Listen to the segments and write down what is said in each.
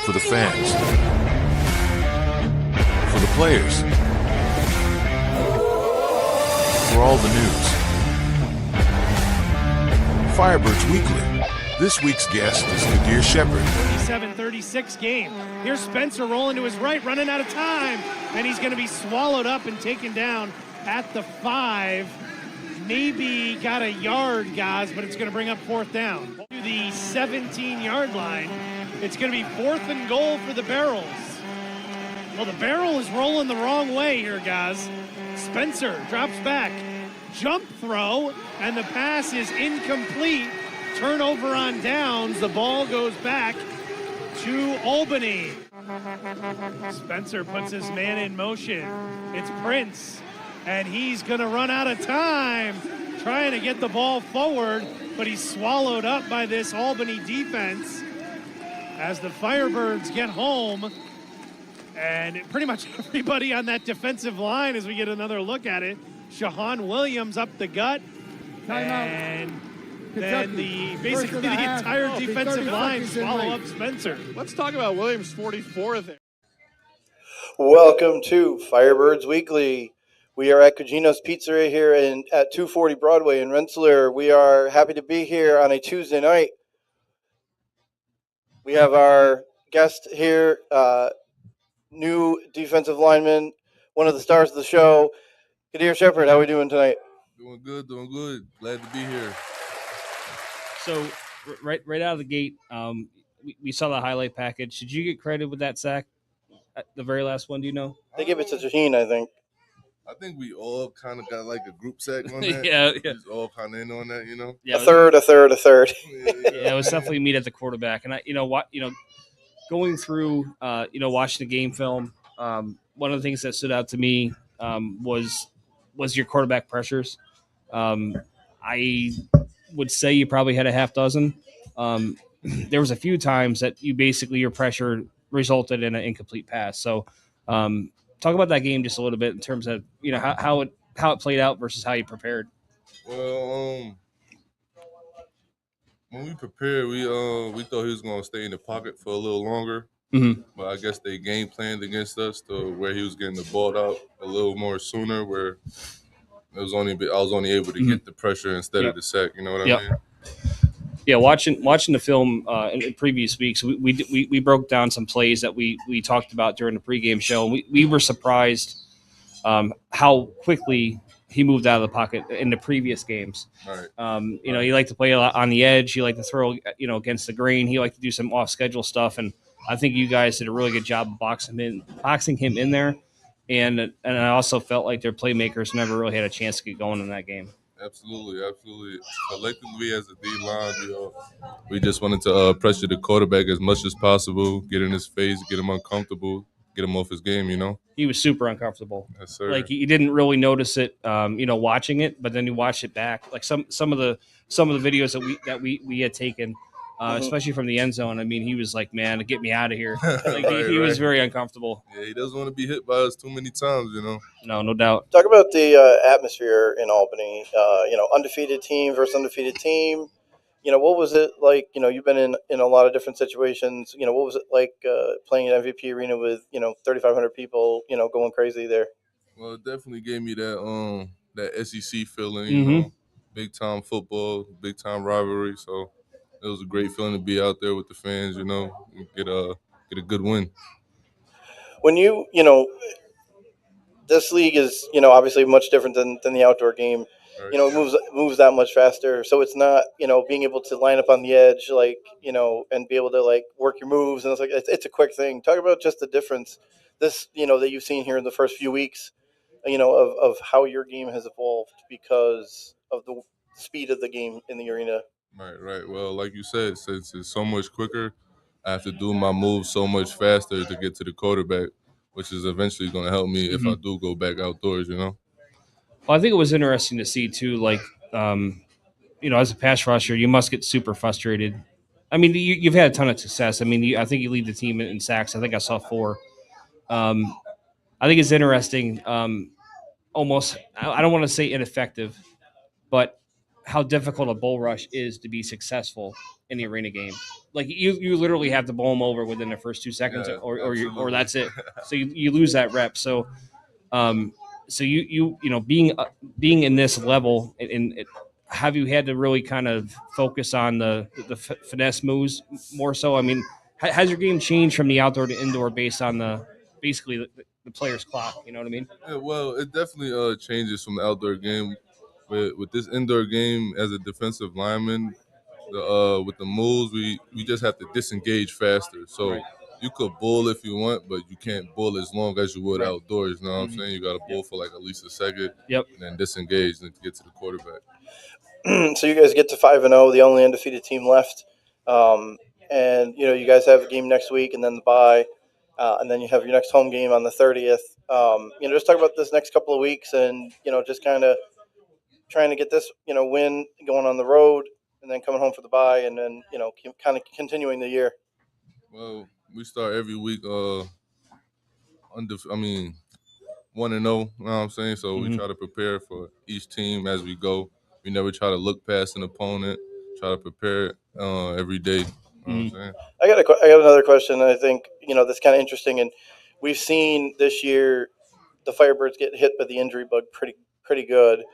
For the fans. For the players. For all the news. Firebirds Weekly. This week's guest is Qaadir Sheppard. 37-36 game. Here's Spencer rolling to his right, running out of time. And he's going to be swallowed up and taken down at the 5. Maybe got a yard, guys, but it's going to bring up fourth down. To the 17-yard line. It's going to be 4th and goal for the Barrels. Well, the barrel is rolling the wrong way here, guys. Spencer drops back. Jump throw, and the pass is incomplete. Turnover on downs. The ball goes back to Albany. Spencer puts his man in motion. It's Prince, and he's going to run out of time trying to get the ball forward, but he's swallowed up by this Albany defense as the Firebirds get home. And pretty much everybody on that defensive line, as we get another look at it, Shahan Williams up the gut, and then basically the entire defensive line swallow up Spencer. Let's talk about Williams' 44 there. Welcome to Firebirds Weekly. We are at Cuginos Pizzeria here at 240 Broadway in Rensselaer. We are happy to be here on a Tuesday night. We have our guest here, new defensive lineman, one of the stars of the show, Qaadir Sheppard. How are we doing tonight? Doing good. Glad to be here. So right out of the gate, we saw the highlight package. Did you get credit with that sack? The very last one, do you know? They give it to Shaheen, I think. I think we all kind of got like a group sack on that. yeah. Just all kind of in on that, you know. Yeah, a third. Yeah, it was definitely meat at the quarterback, and going through, watching the game film, one of the things that stood out to me was your quarterback pressures. I would say you probably had a half dozen. There was a few times that your pressure resulted in an incomplete pass. So talk about that game just a little bit in terms of, how it played out versus how you prepared. Well, when we prepared, we thought he was going to stay in the pocket for a little longer. Mm-hmm. But I guess they game planned against us to where he was getting the ball out a little more sooner, where I was only able to get the pressure instead of the sack. You know what I mean? Yeah, watching the film in previous weeks, we broke down some plays that we talked about during the pregame show. We were surprised how quickly he moved out of the pocket in the previous games. Right. He liked to play a lot on the edge. He liked to throw, against the grain. He liked to do some off-schedule stuff, and I think you guys did a really good job of boxing him in there. And I also felt like their playmakers never really had a chance to get going in that game. Absolutely. Collectively, as a D-line, we just wanted to pressure the quarterback as much as possible, get in his face, get him uncomfortable, get him off his game, He was super uncomfortable. Yes, sir. Like, you didn't really notice it, watching it, but then you watched it back. Like some of the videos that we had taken, especially from the end zone. I mean, he was like, "Man, get me out of here!" Like, he was very uncomfortable. Yeah, he doesn't want to be hit by us too many times, No doubt. Talk about the atmosphere in Albany. Undefeated team versus undefeated team. What was it like? You've been in a lot of different situations. What was it like playing at MVP Arena with 3,500 people? Going crazy there. Well, it definitely gave me that SEC feeling. Big time football, big time rivalry. So it was a great feeling to be out there with the fans. And get a good win. When this league is obviously much different than the outdoor game. Right. It moves that much faster. So it's not, being able to line up on the edge, and be able to work your moves. And it's a quick thing. Talk about just the difference that you've seen here in the first few weeks, of how your game has evolved because of the speed of the game in the arena. Right. Well, like you said, since it's so much quicker, I have to do my moves so much faster to get to the quarterback, which is eventually going to help me if I do go back outdoors, Well, I think it was interesting to see too, as a pass rusher, you must get super frustrated. I mean, you've had a ton of success. I mean, I think you lead the team in sacks. I think I saw 4. I think it's interesting, almost, I don't want to say ineffective, but how difficult a bull rush is to be successful in the arena game. Like you literally have to bowl them over within the first 2 seconds, Yeah, or that's it. So you lose that rep. So being in this level, and have you had to really kind of focus on the finesse moves more so? I mean, has your game changed from the outdoor to indoor based on basically the player's clock? You know what I mean? Yeah, well, it definitely changes from the outdoor game. With this indoor game, as a defensive lineman, with the moves, we just have to disengage faster. So Right. you could bull if you want, but you can't bull as long as you would Right. outdoors. You know what I'm saying? You got to bull for like at least a second, Yep. and then disengage and to get to the quarterback. So you guys get to 5-0, the only undefeated team left, and you guys have a game next week, and then the bye, and then you have your next home game on the 30th. Just talk about this next couple of weeks, and just kind of trying to get this win going on the road, and then coming home for the bye, and then kind of continuing the year. Well, we start every week 1-0. You know what I'm saying? So we try to prepare for each team as we go. We never try to look past an opponent. Try to prepare every day. You know what I'm saying? I got another question. I think that's kind of interesting, and we've seen this year the Firebirds get hit by the injury bug pretty good.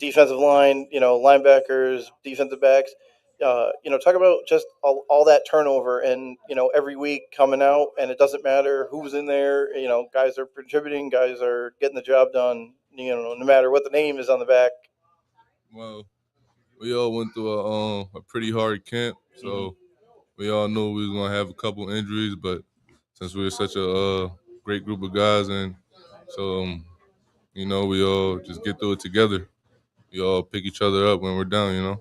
Defensive line, linebackers, defensive backs. Talk about just all that turnover, and every week coming out, and it doesn't matter who's in there. Guys are contributing, guys are getting the job done. No matter what the name is on the back. Well, we all went through a pretty hard camp, so we all knew we was gonna have a couple injuries. But since we were such a great group of guys, and so we all just get through it together. We all pick each other up when we're down.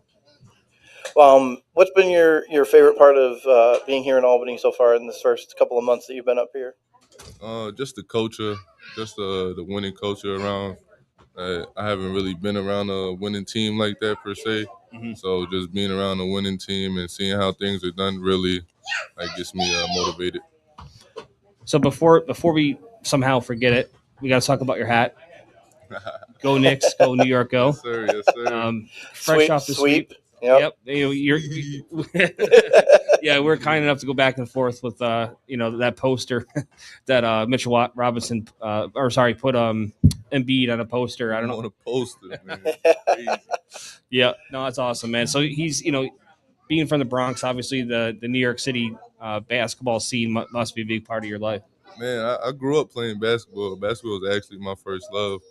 What's been your favorite part of being here in Albany so far in this first couple of months that you've been up here? Just the culture, just the winning culture around. I haven't really been around a winning team like that per se. So just being around a winning team and seeing how things are done really gets me motivated. So before we somehow forget it, we got to talk about your hat. Go Knicks, go New York, go! Yes, sir. Yes, sir. Fresh off the sweep. Yep. You're yeah, we're kind enough to go back and forth with that poster that Mitchell Robinson put Embiid on a poster. I don't know. On a poster, man. Yeah, no, that's awesome, man. So he's being from the Bronx, obviously the New York City basketball scene must be a big part of your life. Man, I grew up playing basketball. Basketball was actually my first love.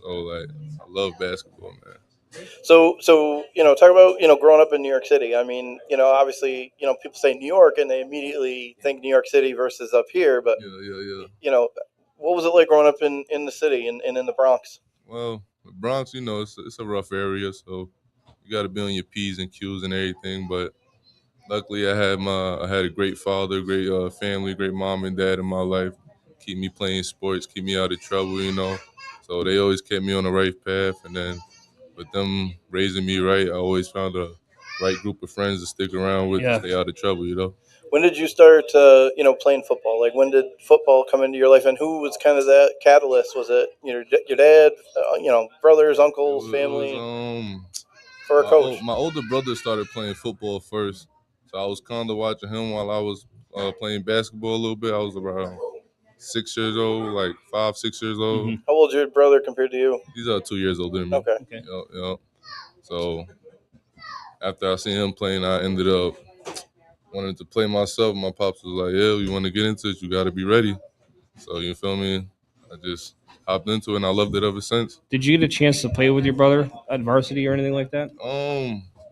So I love basketball, man. So talk about growing up in New York City. I mean, obviously, people say New York and they immediately think New York City versus up here. But yeah. What was it like growing up in the city and in the Bronx? Well, the Bronx, it's a rough area, so you got to be on your P's and Q's and everything. But luckily, I had a great father, great family, great mom and dad in my life. Keep me playing sports, keep me out of trouble. So they always kept me on the right path, and then with them raising me right, I always found a right group of friends to stick around with to stay out of trouble. When did you start, playing football? Like, when did football come into your life, and who was kind of that catalyst? Was it, your dad, brothers, uncles, family, or a coach? My older brother started playing football first, so I was kind of watching him while I was playing basketball a little bit. I was around 6 years old, like 5, 6 years old. Mm-hmm. How old is your brother compared to you? He's 2 years older than me. Okay. Yeah. So after I seen him playing, I ended up wanting to play myself. My pops was like, "Yeah, you want to get into it? You got to be ready." So you feel me? I just hopped into it, and I loved it ever since. Did you get a chance to play with your brother at varsity or anything like that?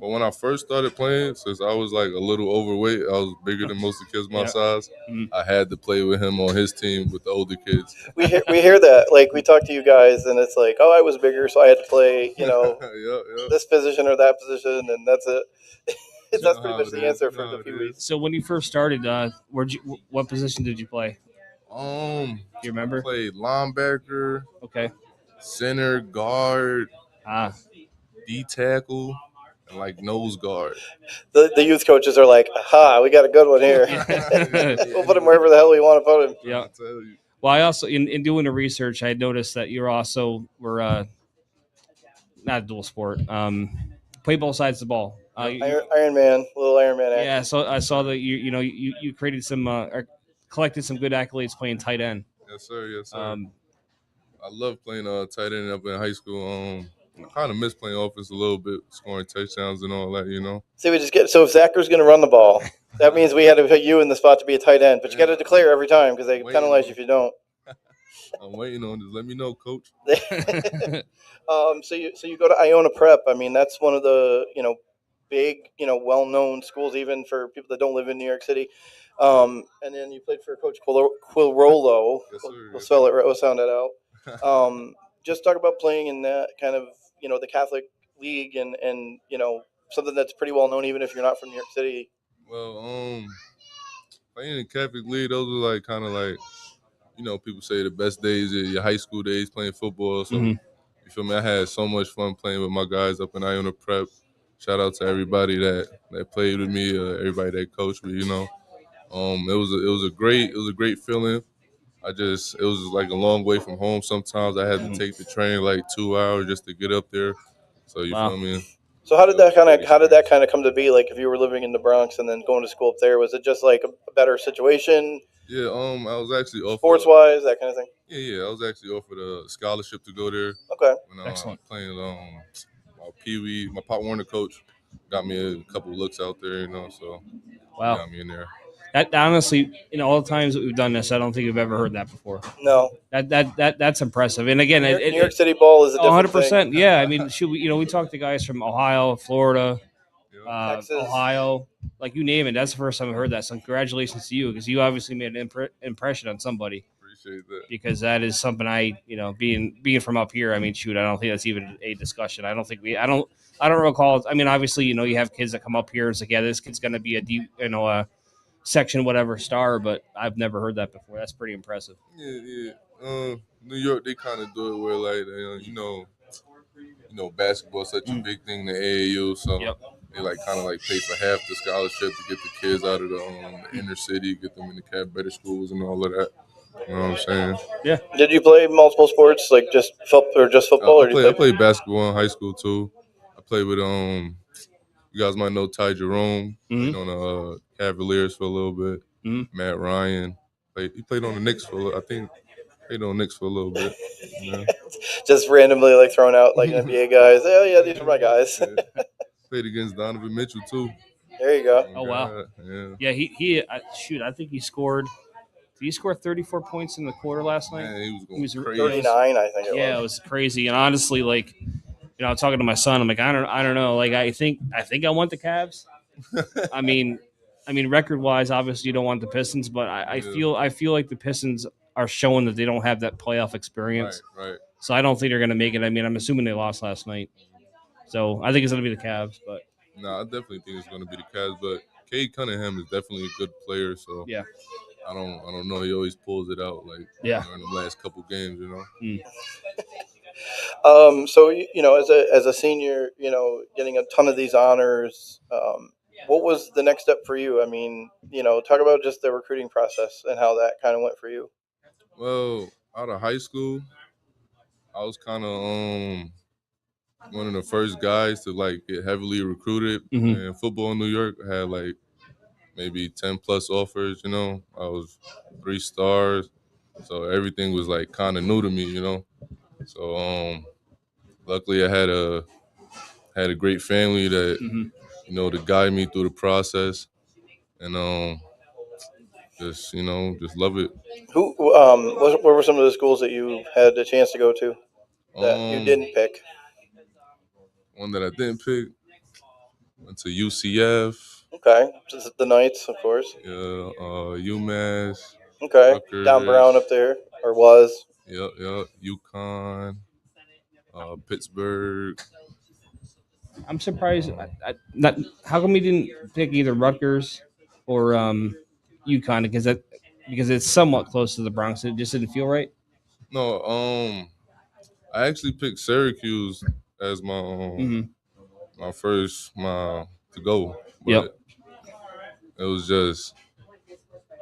But when I first started playing, since I was like a little overweight, I was bigger than most of the kids my size. I had to play with him on his team with the older kids. We hear that. Like, we talk to you guys, and it's like, oh, I was bigger, so I had to play, this position or that position, and that's it. That's pretty much the answer for the Pee-wees. So when you first started, what position did you play? Do you remember? I played linebacker. Okay. Center, guard. D tackle. And like nose guard. The youth coaches are like, aha, we got a good one here. We'll put him wherever the hell we want to put him. Yeah. Well, I also, in doing the research, I noticed that you were not a dual sport. play both sides of the ball. Iron Man, little Iron Man action. Yeah, so I saw that you created some or collected some good accolades playing tight end. Yes, sir. Yes, sir. I love playing tight end up in high school. I kind of miss playing offense a little bit, scoring touchdowns and all that, See, we just get so if Zacher's going to run the ball, that means we had to put you in the spot to be a tight end. But you got to declare every time because they penalize you if you don't. I'm waiting on this. Let me know, coach. So you go to Iona Prep. I mean, that's one of the big well-known schools even for people that don't live in New York City. And then you played for Coach Quilrolo. Yes, sir. We'll spell it right. We'll sound that out. Just talk about playing in that kind of the Catholic League and something that's pretty well known even if you're not from New York City. Well, playing in Catholic League, those are like kind of like people say the best days are your high school days playing football. So you feel me? I had so much fun playing with my guys up in Iona Prep. Shout out to everybody that played with me, everybody that coached me. It was a great feeling. It was like a long way from home. Sometimes I had to take the train like 2 hours just to get up there. So you feel me? So how did that kind of come to be? Like if you were living in the Bronx and then going to school up there, was it just like a better situation? Yeah, I was actually offered sports wise, that kind of thing. Yeah, I was actually offered a scholarship to go there. Okay, when excellent. Playing my Pee Wee, my Pop Warner coach got me a couple of looks out there, so wow, got me in there. That honestly, all the times that we've done this, I don't think we've ever heard that before. No, that's impressive. And again, New York City ball is a different 100%. thing. Yeah, I mean, we talked to guys from Ohio, Florida, Texas. Ohio, like you name it. That's the first time I heard that. So congratulations to you because you obviously made an impression on somebody. Appreciate that. Because that is something being from up here. I mean, shoot, I don't think that's even a discussion. I don't recall. I mean, obviously, you have kids that come up here and it's like, yeah, this kid's going to be a section whatever star, but I've never heard that before. That's pretty impressive. Yeah. New York, they kind of do it where like basketball is such a big thing in the AAU, so they like kind of like pay for half the scholarship to get the kids out of the inner city, get them in the better schools and all of that. You know what I'm saying? Yeah. Did you play multiple sports, like just football? I played basketball in high school too. I played with you guys might know Ty Jerome. Played on the Cavaliers for a little bit. Matt Ryan he played on the Knicks played on the Knicks for a little bit. Just randomly like thrown out like NBA guys. Oh yeah, these are my guys. Played against Donovan Mitchell too. There you go. Oh wow. Yeah. I think he scored. Did he score 34 points in the quarter last night? Man, he was crazy. 39, I think. It was crazy. And honestly, like, I'm talking to my son. I'm like, I don't know. Like, I think I want the Cavs. I mean, record wise, obviously you don't want the Pistons, but I feel like the Pistons are showing that they don't have that playoff experience. Right. So I don't think they're going to make it. I mean, I'm assuming they lost last night. So I think it's going to be the Cavs, but. No, I definitely think it's going to be the Cavs, but Cade Cunningham is definitely a good player. So yeah. I don't know. He always pulls it out in the last couple games, So as a senior, getting a ton of these honors, what was the next step for you? I mean, talk about just the recruiting process and how that kind of went for you. Well, out of high school, I was kind of one of the first guys to like get heavily recruited in football in New York. I had like maybe 10 plus offers, I was 3 stars. So everything was like kind of new to me, So luckily I had a great family that to guide me through the process and just love it. What were some of the schools that you had the chance to go to that you didn't pick? One that I didn't pick went to UCF. Okay, the Knights, of course. Yeah, UMass. Okay, Rutgers. Don Brown up there, or was. Yep. UConn, Pittsburgh. I'm surprised. How come we didn't pick either Rutgers or UConn? Because it's somewhat close to the Bronx. It just didn't feel right. No, I actually picked Syracuse as my my first to go. But it was just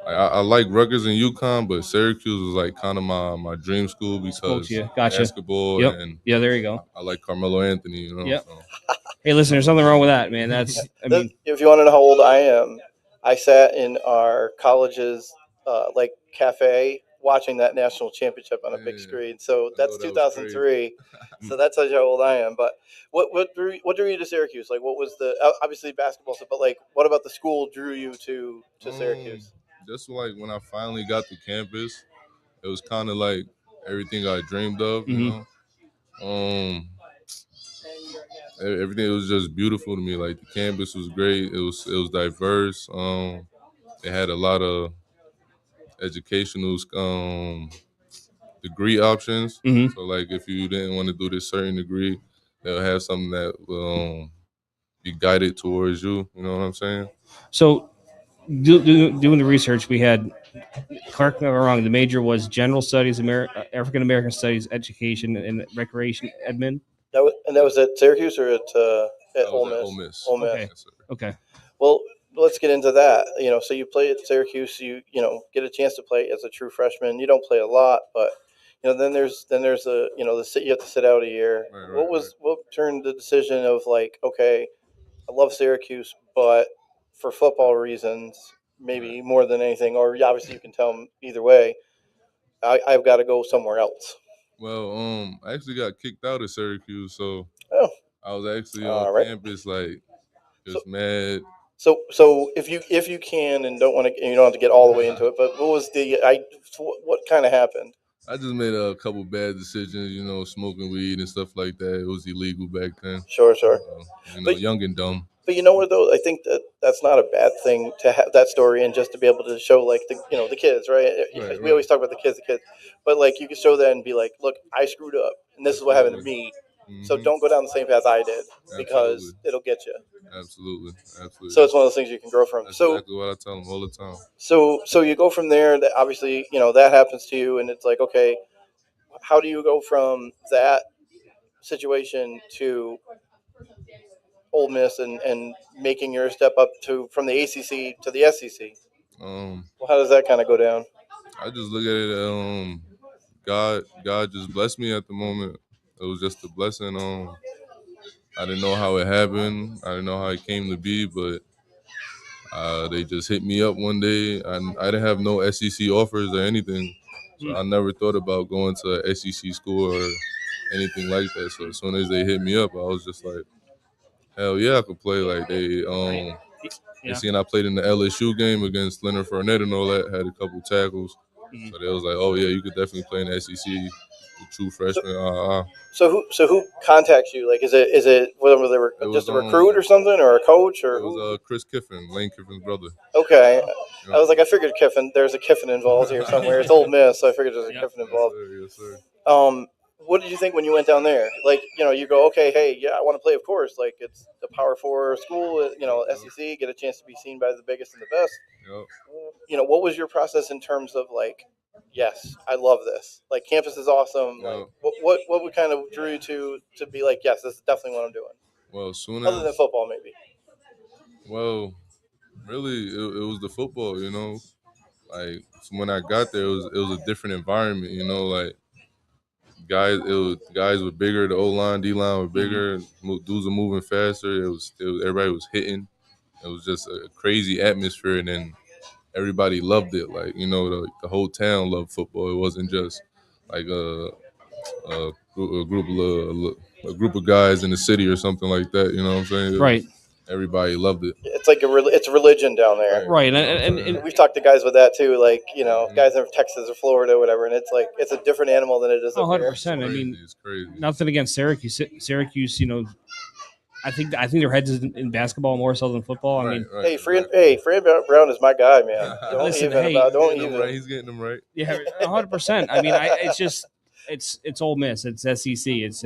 I like Rutgers and UConn, but Syracuse was like kind of my dream school because Gotcha. basketball and there you go. I like Carmelo Anthony, Yep. So. Hey, listen, there's nothing wrong with that, man. That's, I mean, If you want to know how old I am, I sat in our college's like cafe watching that national championship on a big screen. So that's that was 2003. So that's how old I am. But what drew you to Syracuse? Like, what was the obviously basketball stuff, but like, what about the school drew you to Syracuse? Just like when I finally got to campus, it was kind of like everything I dreamed of, you know. Everything was just beautiful to me. Like the campus was great. It was diverse. It had a lot of educational degree options. Mhm. So like if you didn't want to do this certain degree, they'll have something that will be guided towards you. You know what I'm saying? so doing the research, we had, correct me if I'm wrong, the major was general studies, African American studies, education, and recreation admin. That was at Syracuse or at Ole Miss? Ole Miss. Ole Miss. Okay. Yes, sir. Okay. Well, let's get into that. So you play at Syracuse. You get a chance to play as a true freshman. You don't play a lot, but then there's a you have to sit out a year. Right, What turned the decision of like, okay, I love Syracuse, but for football reasons, maybe more than anything, or obviously you can tell them either way. I've got to go somewhere else. Well, I actually got kicked out of Syracuse, so Oh, I was actually all on right. campus, like just So- mad. So if you can and don't want to, you don't have to get all the way into it. But what was what kind of happened? I just made a couple bad decisions, smoking weed and stuff like that. It was illegal back then. Sure. But Young and dumb. But you know what though, I think that's not a bad thing to have that story and just to be able to show like the kids, right? We always talk about the kids, but like you can show that and be like, look, I screwed up, and this is what happened to me. So don't go down the same path I did because it'll get you. Absolutely. So it's one of those things you can grow from. That's So exactly what I tell them all the time. so you go from there. That obviously that happens to you, and it's like, okay, how do you go from that situation to Ole Miss and making your step up from the ACC to the SEC? Um, Well, how does that kind of go down? I just look at it. God just blessed me at the moment. It was just a blessing. I didn't know how it happened. I didn't know how it came to be, but they just hit me up one day. I didn't have no SEC offers or anything, so I never thought about going to a SEC school or anything like that. So as soon as they hit me up, I was just like, hell yeah, I could play. Like they seen I played in the LSU game against Leonard Fournette and all that, had a couple tackles. Mhm. So they was like, oh yeah, you could definitely play in the SEC, the true freshman. So who contacts you? Like, is it whether they were It just a was, recruit or something, or a coach, or It who? was Chris Kiffin, Lane Kiffin's brother. Okay, Yeah. I was like, I figured Kiffin. There's a Kiffin involved here somewhere. It's Ole Miss, so I figured there's a Kiffin involved. Yes, sir. What did you think when you went down there? Like, you go, okay, hey, yeah, I want to play, of course. Like, it's the Power 4 school, SEC, get a chance to be seen by the biggest and the best. Yep. What was your process in terms of like, yes, I love this. Like, campus is awesome. Yeah. Like, what would kind of drew you to be like, yes, this is definitely what I'm doing. Well, Other than football, maybe. Well, really, it was the football. Like when I got there, it was a different environment. Like guys were bigger. The O line, D line were bigger. Dudes were moving faster. It was everybody was hitting. It was just a crazy atmosphere, and then everybody loved it. Like the whole town loved football. It wasn't just like a group of guys in the city or something like that. You know what I'm saying? Right. Everybody loved it. It's like it's a religion down there. Right. And We've talked to guys with that too, like guys in Texas or Florida or whatever, and it's like it's a different animal than it is up here. 100%. I mean, It's crazy. nothing against Syracuse. Syracuse, I think their heads is in basketball more so than football. I mean, Hey, Fran Brown is my guy, man. He's getting them right. yeah, 100%. I mean, it's just it's Ole Miss. It's SEC. It's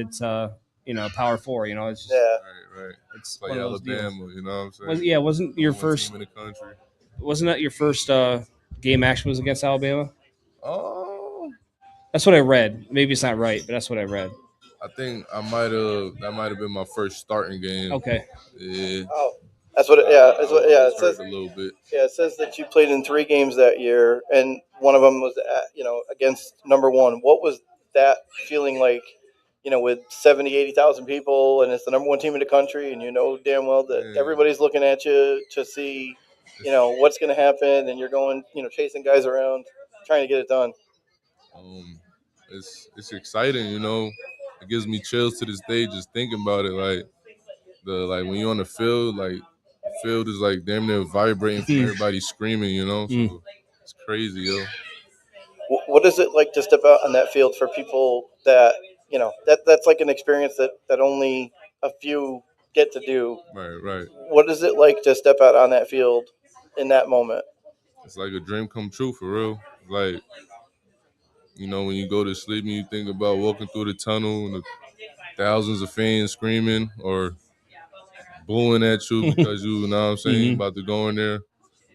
Power 4. It's just, Right. it's Like one of those Alabama, deals. you know what I'm saying? Wasn't your One first? team in the country. Wasn't that your first game action was against Alabama? Oh, That's what I read. Maybe it's not right, but that's what I read. I think that might have been my first starting game. Okay. Yeah. Oh, that's what. It says a little bit. Yeah, it says that you played in 3 games that year, and one of them was against number 1. What was that feeling like? with 70, 80,000 people, and it's the number one team in the country, and you know damn well that everybody's looking at you to see, what's going to happen, and you're going, chasing guys around, trying to get it done. It's exciting, It gives me chills to this day just thinking about it. Like when you're on the field, like the field is like damn near vibrating from everybody screaming, So it's crazy, yo. What is it like to step out on that field for people that that's like an experience that only a few get to do? Right. What is it like to step out on that field in that moment? It's like a dream come true for real. Like, when you go to sleep and you think about walking through the tunnel and the thousands of fans screaming or booing at you because you know what I'm saying, about to go in there,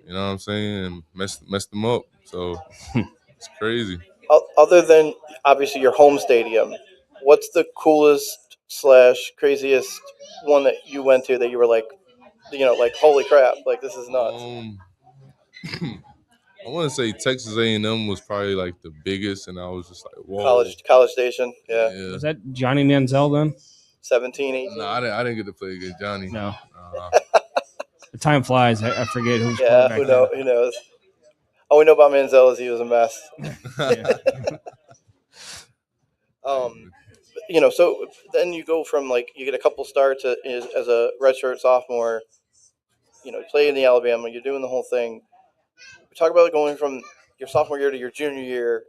you know what I'm saying, and mess them up. So it's crazy. Other than obviously your home stadium, what's the coolest / craziest one that you went to that you were like, like holy crap, like this is nuts? I want to say Texas A&M was probably like the biggest, and I was just like, whoa. College Station, yeah. Was that Johnny Manziel then? 17, 18. No, I didn't get to play against Johnny. No. The time flies. I forget who's quarterback. Who knows? All we know about Manziel is he was a mess. So then you go from like you get a couple starts as a redshirt sophomore. You play in the Alabama. You're doing the whole thing. Talk about going from your sophomore year to your junior year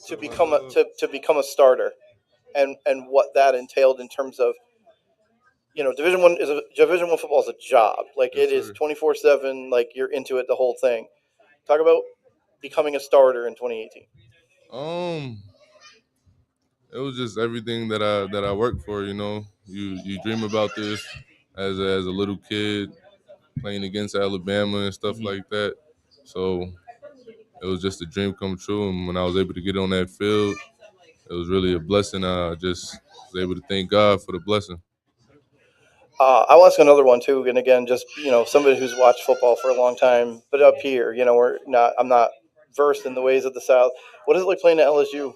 to become a starter, and what that entailed in terms of Division I football is a job. Like it is 24/7. Like you're into it the whole thing. Talk about becoming a starter in 2018. It was just everything that I worked for. You dream about this as a little kid playing against Alabama and stuff like that. So it was just a dream come true. And when I was able to get on that field, it was really a blessing. I just was able to thank God for the blessing. I'll ask another one too, and again, just somebody who's watched football for a long time, but up here, I'm not versed in the ways of the South. What is it like playing at LSU?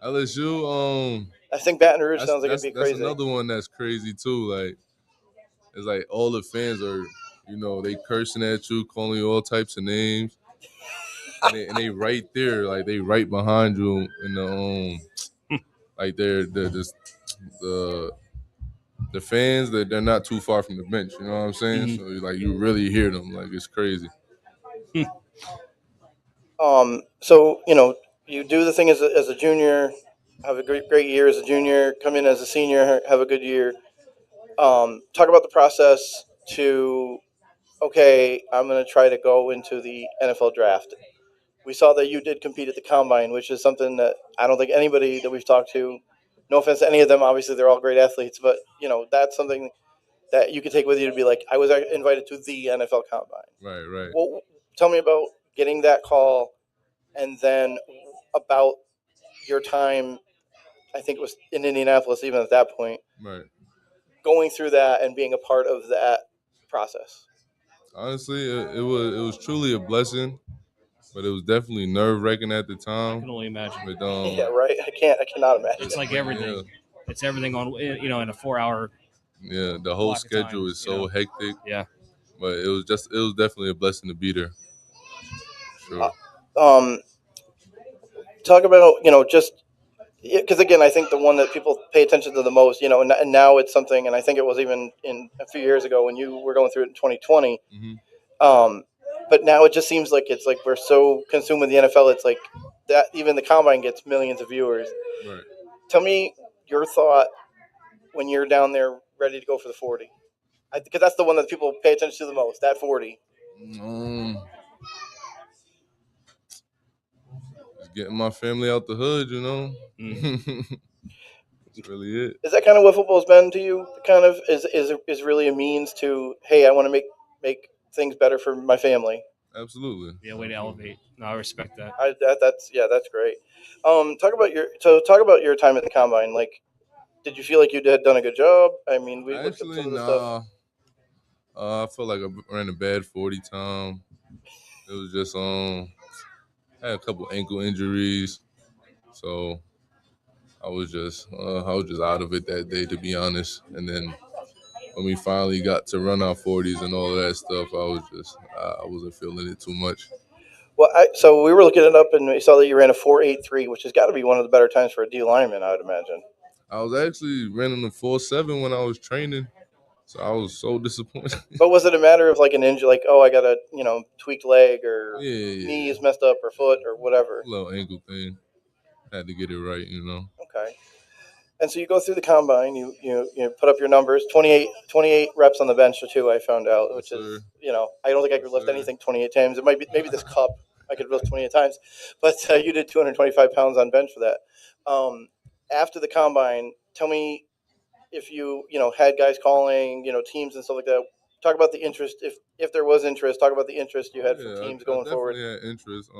LSU, I think Baton Rouge sounds like it'd be crazy. That's another one that's crazy too. Like it's like all the fans are, they cursing at you, calling you all types of names, and they right there, like they right behind you in the like they're just the fans that they're not too far from the bench. You know what I'm saying? So like you really hear them. Like it's crazy. So you do the thing as a junior, have a great year as a junior, come in as a senior, have a good year. Talk about the process to, okay, I'm going to try to go into the NFL draft. We saw that you did compete at the Combine, which is something that I don't think anybody that we've talked to, no offense to any of them, obviously they're all great athletes, but that's something that you could take with you to be like, I was invited to the NFL Combine. Right. Well, tell me about getting that call, and then about your time, I think it was in Indianapolis, even at that point. Right. Going through that and being a part of that process. Honestly, it was truly a blessing, but it was definitely nerve-wracking at the time. I can only imagine. But, yeah, right. I cannot imagine. It's like everything. Yeah. It's everything on in a 4-hour. Yeah, the whole schedule is so hectic. Yeah, but it was definitely a blessing to be there. Sure. Talk about just. Because again, I think the one that people pay attention to the most, and now it's something, and I think it was even in a few years ago when you were going through it in 2020. But now it just seems like it's like we're so consumed with the NFL. It's like that even the Combine gets millions of viewers. Right. Tell me your thought when you're down there ready to go for the 40, because that's the one that people pay attention to the most. That 40. Getting my family out the hood, That's really it. Is that kind of what football's been to you? Kind of is really a means to, hey, I want to make things better for my family. Absolutely. Yeah, way to elevate. No, I respect that. That's great. Talk about your time at the Combine. Like, did you feel like you had done a good job? I mean, we looked at some of the stuff. I felt like I ran a bad 40 time. It was just I had a couple ankle injuries, so I was just out of it that day, to be honest. And then when we finally got to run our 40s and all of that stuff, I wasn't feeling it too much. Well, so we were looking it up, and we saw that you ran a 4.83, which has got to be one of the better times for a D lineman, I would imagine. I was actually running a 4.7 when I was training, so I was so disappointed. But was it a matter of like an injury, like, oh, I got a tweaked leg or knee is messed up or foot or whatever? A little ankle thing. Had to get it right, Okay. And so you go through the combine, you put up your numbers, 28 reps on the bench too, I found out, which is, I don't think I could lift anything 28 times. It might be maybe this cup I could lift 28 times, but you did 225 pounds on bench for that. After the combine, tell me if you had guys calling, teams and stuff like that. Talk about the interest, if there was interest. Talk about the interest you had from teams going forward. I definitely had interest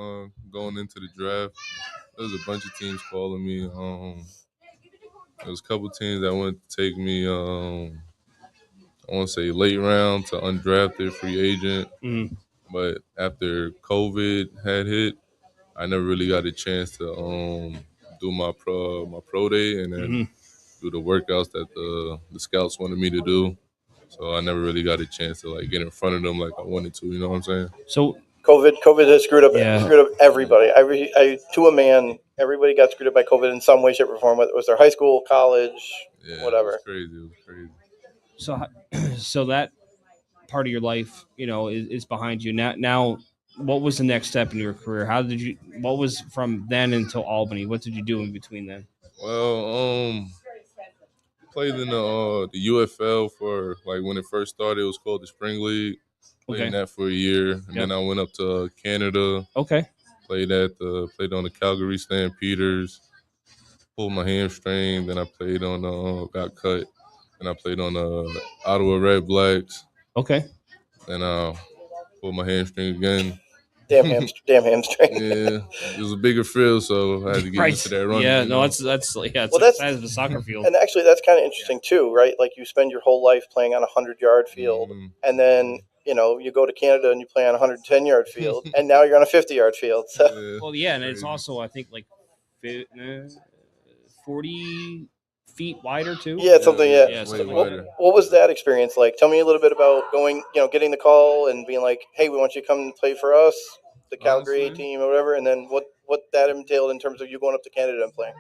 going into the draft. There was a bunch of teams calling me. There was a couple teams that wanted to take me, I want to say late round to undrafted free agent. Mm. But after COVID had hit, I never really got a chance to do my pro day and then do the workouts that the scouts wanted me to do. So I never really got a chance to like get in front of them like I wanted to. You know what I'm saying? So COVID has screwed up everybody. To a man, everybody got screwed up by COVID in some way, shape, or form. Whether it was their high school, college, whatever. It was crazy. So that part of your life, is behind you now. What was the next step in your career? What was from then until Albany? What did you do in between then? Well, played in the UFL for like when it first started. It was called the Spring League. Played in that for a year, and then I went up to Canada. Okay. Played on the Calgary Stampeders. Pulled my hamstring. Then I played on got cut. And I played on Ottawa Red Blacks. Okay. Then pulled my hamstring again. Damn hamstring. Yeah, it was a bigger field, so I had to get into that running. Yeah, no, that's the size of a soccer field. And actually, that's kind of interesting too, right? Like you spend your whole life playing on a 100-yard field, and then you go to Canada and you play on a 110-yard field, and now you're on a 50-yard field. So. And it's also I think like 40 feet wider too. Yeah, something. Yeah. What was that experience like? Tell me a little bit about going, getting the call and being like, "Hey, we want you to come and play for us, the Calgary team or whatever." And then what that entailed in terms of you going up to Canada and playing.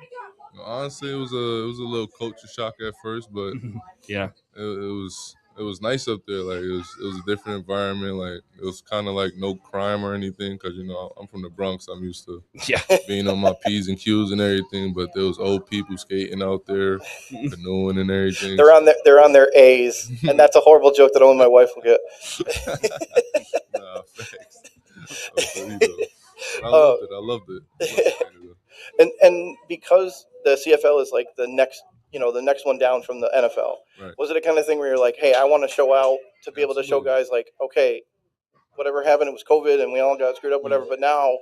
Honestly, it was a little culture shock at first, but yeah, it was nice up there. Like it was a different environment. Like it was kind of like no crime or anything because I'm from the Bronx. I'm used to being on my P's and Q's and everything. But there was old people skating out there, canoeing and everything. They're on their A's, and that's a horrible joke that only my wife will get. Nah, facts. I loved it. And because the CFL is like the next one down from the NFL. Right. Was it a kind of thing where you're like, hey, I want to show out to be able to show guys like, okay, whatever happened, it was COVID and we all got screwed up, whatever. But now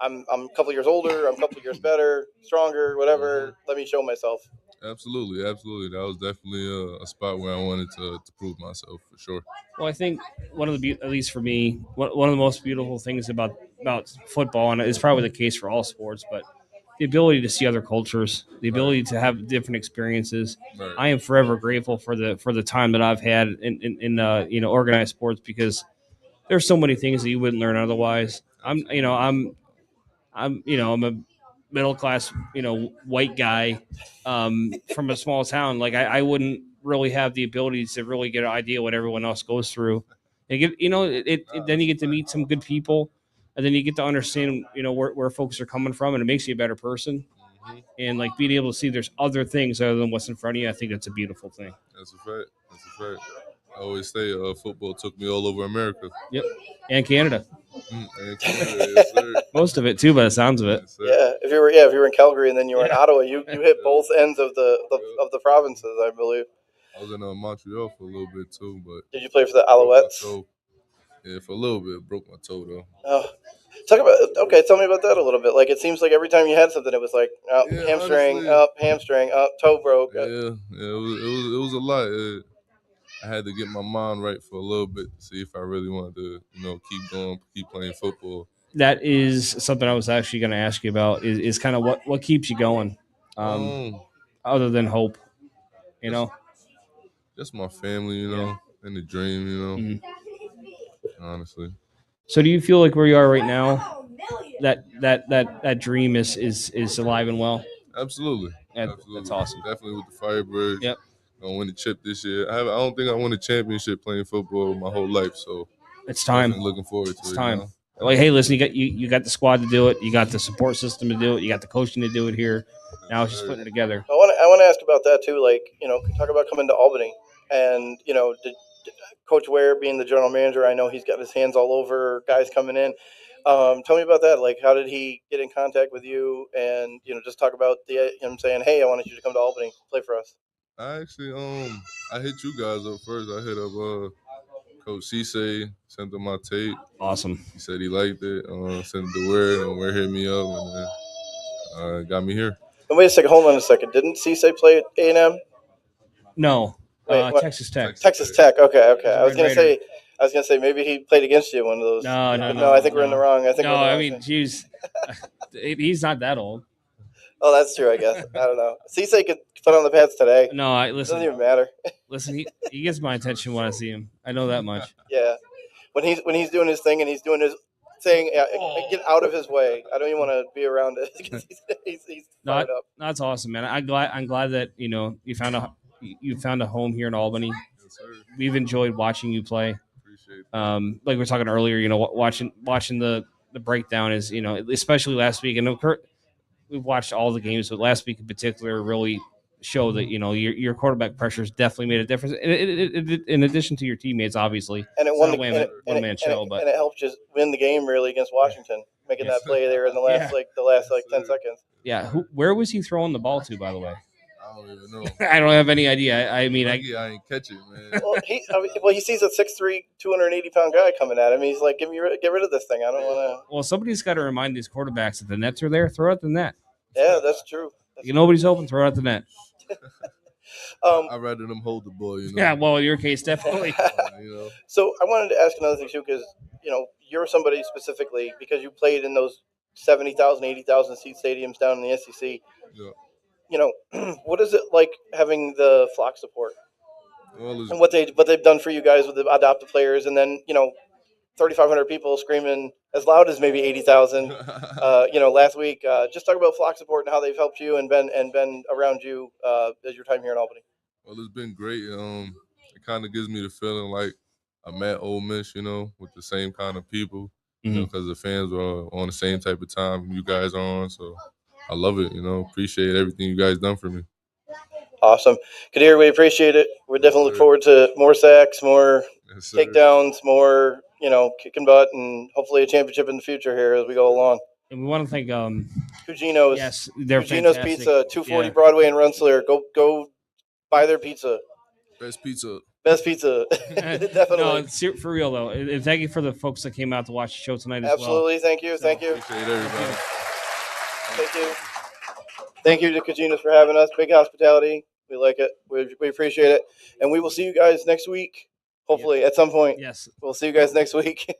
I'm a couple years older, I'm a couple years better, stronger, whatever. Let me show myself. Absolutely. That was definitely a spot where I wanted to prove myself for sure. Well, I think at least for me, one of the most beautiful things about football, and it's probably the case for all sports, but the ability to see other cultures, the ability to have different experiences. Right. I am forever grateful for the time that I've had in organized sports because there's so many things that you wouldn't learn otherwise. I'm a middle class white guy from a small town. Like I wouldn't really have the ability to really get an idea what everyone else goes through. And then you get to meet some good people. And then you get to understand, where folks are coming from, and it makes you a better person. Mm-hmm. And like being able to see there's other things other than what's in front of you, I think that's a beautiful thing. That's a fact. I always say football took me all over America. Yep, and Canada. And Canada, yes, sir. Most of it too, by the sounds of it. Yes, if you were in Calgary and then you were in Ottawa, you hit both ends of the provinces, I believe. I was in Montreal for a little bit too, but did you play for the Alouettes? Yeah, for a little bit. Broke my toe though. Oh. Tell me about that a little bit. Like it seems like every time you had something, it was like hamstring, hamstring, toe broke. Yeah, it was a lot. I had to get my mind right for a little bit to see if I really wanted to, keep going, keep playing football. That is something I was actually going to ask you about. Is kind of what keeps you going. other than hope? You know. Just my family, you know, and the dream, you know. Mhm. Honestly, So do you feel like where you are right now, that dream is alive and well? absolutely. That's awesome. Definitely with the Firebirds. Yep. Gonna win the chip this year. I don't think I won a championship playing football my whole life, so It's time. definitely looking forward to It's it. time. You know? Like, hey, listen, you got the squad to do it. You got the support system to do it. You got the coaching to do it here. Now it's just putting it together. I want to ask about that too. Like, talk about coming to Albany, and did Coach Ware being the general manager. I know he's got his hands all over guys coming in. Tell me about that. Like, how did he get in contact with you? And just talk about him saying, "Hey, I wanted you to come to Albany, play for us." I actually I hit you guys up first. I hit up Coach Cisse, sent him my tape. Awesome. He said he liked it. Sent it to Ware, and Ware hit me up, and then got me here. And wait a second, hold on a second. Didn't Cisse play at A&M? No. Wait, what? Texas Tech. Texas Tech. Okay. He's a I was Red gonna say maybe he played against you one of those. No. No, I think we're in the wrong. I think No, we're in the I wrong mean, thing. geez, he's not that old. Oh, that's true. I guess I don't know. Cisse could put on the pads today. No, It doesn't even matter. listen. He gets my attention when I see him. I know that much. Yeah, when he's doing his thing and he's doing his thing, get out of his way. I don't even want to be around it because he's fired up. That's awesome, man. I'm glad that you found a home here in Albany. Yes, sir. We've enjoyed watching you play. Appreciate it. Like we were talking earlier, watching the breakdown is, especially last week, and we've watched all the games, but last week in particular really showed that your quarterback pressure has definitely made a difference. In addition to your teammates, obviously, And it it's won not the a one-man show, but and it helped just win the game really against Washington, making that play there in the last the last 10 seconds. yeah. Where was he throwing the ball to, by the way? I don't even know. I don't have any idea. I mean, I ain't catch it, man. Well, he sees a 6'3", 280-pound guy coming at him. He's like, get rid of this thing. I don't want to. Well, somebody's got to remind these quarterbacks that the nets are there. Throw out the net. Yeah, that's true. Nobody's open. Throw out the net. I'd rather them hold the ball, Yeah, well, in your case, definitely. So I wanted to ask another thing too, because you're somebody specifically because you played in those 70,000, 80,000 seat stadiums down in the SEC. Yeah. What is it like having the flock support Well, and what they've done for you guys with the adopted players, and then 3,500 people screaming as loud as maybe 80,000. Last week. Just talk about flock support and how they've helped you and been around you as your time here in Albany. Well, it's been great. It kind of gives me the feeling like I'm at Ole Miss, with the same kind of people, because the fans are on the same type of time you guys are on. So I love it, appreciate everything you guys done for me. Awesome. Qaadir, we appreciate it. We definitely look forward to more sacks, more takedowns, more, kicking butt, and hopefully a championship in the future here as we go along. And we want to thank Cuginos. Yes, they're Cuginos fantastic. Pizza, 240 Broadway in Rensselaer. Go buy their pizza. Best pizza. Definitely. No, it's for real though. And thank you for the folks that came out to watch the show tonight as Absolutely. well. Thank you. Thank you. Appreciate everybody. Thank you. Thank you to Cuginos for having us. Big hospitality. We like it. We appreciate it. And we will see you guys next week. Hopefully, at some point. Yes. We'll see you guys next week.